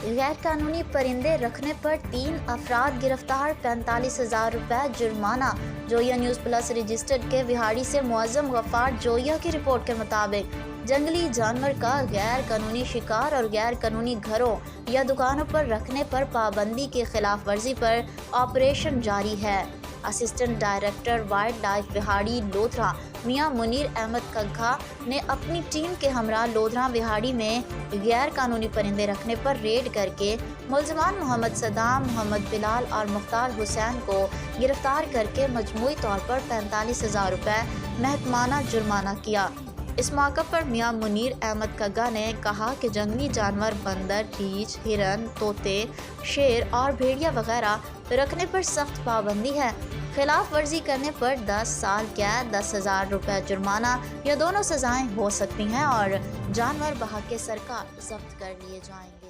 गैर कानूनी परिंदे रखने पर 3 अफराद गिरफ्तार, 45,000 रुपए जुर्माना। जोया न्यूज़ प्लस रजिस्टर्ड के विहाड़ी से मुअज्जम गफ्फार जोया की रिपोर्ट के मुताबिक जंगली जानवर का गैर कानूनी शिकार और गैर कानूनी घरों या दुकानों पर रखने पर पाबंदी की खिलाफ वर्जी पर ऑपरेशन जारी है। Assistant director wild life Vehari Lodhran Mian Munir Ahmad कग्घा ने अपनी टीम के हमरा लोधरा विहाड़ी में गैर कानूनी परिंदे रखने पर रेड करके मुलजमान मोहम्मद सदाम, मोहम्मद बिलाल और मुख्तार हुसैन को गिरफ्तार करके मजमूई तौर पर 45,000 रुपए महकमाना जुर्माना किया। इस मौके पर मियां मुनीर अहमद कग्घा ने कहा कि जंगली जानवर बंदर, रीछ, हिरन, तोते, शेर और भेड़िया वगैरह रखने पर सख्त पाबंदी है। खिलाफ वर्जी करने पर 10 साल कैद, 10,000 रुपए जुर्माना या दोनों सजाएं हो सकती हैं और जानवर बहक़ सरकार जब्त कर लिए जाएंगे।